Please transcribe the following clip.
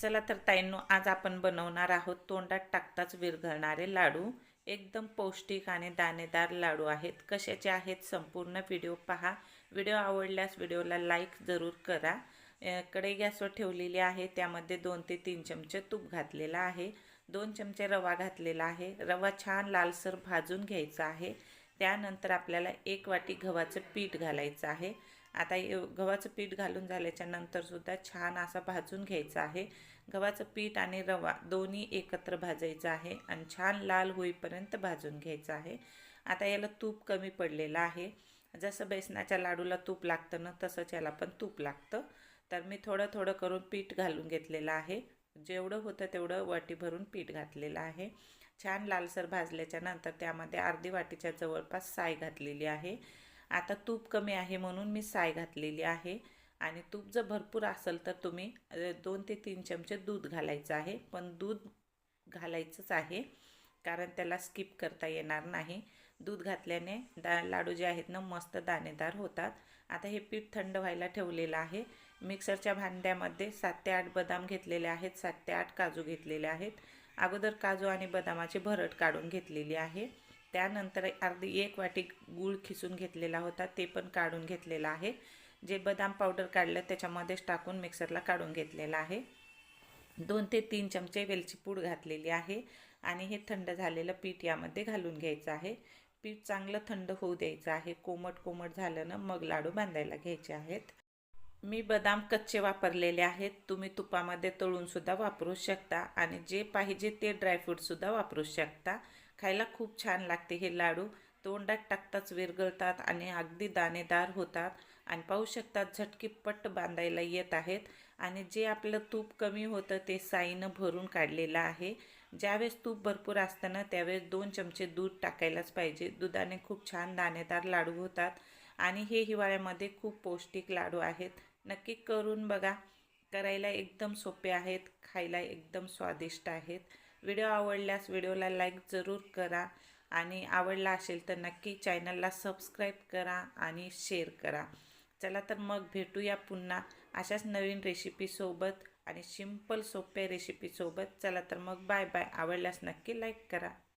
चला तर ताईंनो, आज आपण बनवणार आहोत तोंडात टाकताच विरघळणारे लाडू. एकदम पौष्टिक आणि दाणेदार लाडू आहेत. कशाचे आहेत संपूर्ण व्हिडिओ पहा. व्हिडिओ आवडल्यास व्हिडिओला लाईक जरूर करा. कढई गॅसवर ठेवलेली आहे, त्यामध्ये 2 ते 3 चमचे तूप घातलेला आहे. 2 चमचे रवा घातलेला आहे. रवा छान लालसर भाजून घ्यायचा आहे. त्यानंतर आपल्याला 1 वाटी गव्हाचं पीठ घालायचं आहे. आता गव्हाचं पीठ घालून झाल्याच्या नंतर सुद्धा छान असा भाजून घ्यायचा आहे. गव्हाचं पीठ आणि रवा दोन्ही एकत्र भाजायचं आहे आणि छान लाल होईपर्यंत भाजून घ्यायचं आहे. आता याला तूप कमी पडलेलं आहे. जसं बेसनाच्या लाडूला तूप लागतं ना, तसंच याला पण तूप लागतं. तर मी थोडं थोडं करून पीठ घालून घेतलेलं आहे. जेवढं होतं तेवढं वाटी भरून पीठ घातलेलं आहे. छान लालसर भाजल्याच्या नंतर त्यामध्ये अर्धी वाटीच्या जवळपास साय घातलेली आहे. आता तूप कमी आहे म्हणून मी साय घातलेली आहे. आणि तूप जर भरपूर असेल तर तुम्ही 2 ते 3 चमचे दूध घालायचं आहे. पण दूध घालायचंच आहे, कारण त्याला स्किप करता येणार नाही. दूध घातल्याने लाडू जे आहेत ना, मस्त दाणेदार होतात. आता हे पीठ थंड व्हायला ठेवलेलं आहे. मिक्सरच्या भांड्यामध्ये 7 ते 8 बदाम घेतलेले आहेत, 7 ते 8 काजू घेतलेले आहेत. अगोदर काजू आणि बदामाची भरड काढून घेतलेली आहे. त्यानंतर अर्धी 1 वाटी गूळ खिसून घेतलेला होता, ते पण काढून घेतलेला आहे. जे बदाम पावडर काढलं त्याच्यामध्येच टाकून मिक्सरला काढून घेतलेलं आहे. 2 ते 3 चमचे वेलची पूड घातलेली आहे आणि हे थंड झालेलं पीठ यामध्ये घालून घ्यायचं आहे. पीठ चांगलं थंड होऊ द्यायचं आहे. कोमट कोमट झालं ना, मग लाडू बांधायला घ्यायचे आहेत. मी बदाम कच्चे वापरलेले आहेत. तुम्ही तुपामध्ये तळून सुद्धा वापरू शकता आणि जे पाहिजे ते ड्रायफ्रूटसुद्धा वापरू शकता. खायला खूप छान लागते हे लाडू. तोंडात टाकताच विरघळतात आणि अगदी दाणेदार होतात. आणि पाहू शकतात झटकीपट बांधायला येत आहेत. आणि जे आपलं तूप कमी होतं ते साईनं भरून काढलेलं आहे. ज्यावेळेस तूप भरपूर असतं ना, त्यावेळेस 2 चमचे दूध टाकायलाच पाहिजे. दुधाने खूप छान दाणेदार लाडू होतात आणि हे हिवाळ्यामध्ये खूप पौष्टिक लाडू आहेत. नक्की करून बघा. करायला एकदम सोपे आहेत, खायला एकदम स्वादिष्ट आहेत. व्हिडिओ आवडल्यास व्हिडिओला लाईक जरूर करा आणि आवडला असेल तर नक्की चॅनलला सबस्क्राईब करा आणि शेअर करा. चला तर मग भेटूया पुन्हा अशाच नवीन रेसिपीसोबत आणि सिंपल सोप्या रेसिपीसोबत. चला तर मग बाय बाय. आवडल्यास नक्की लाईक करा.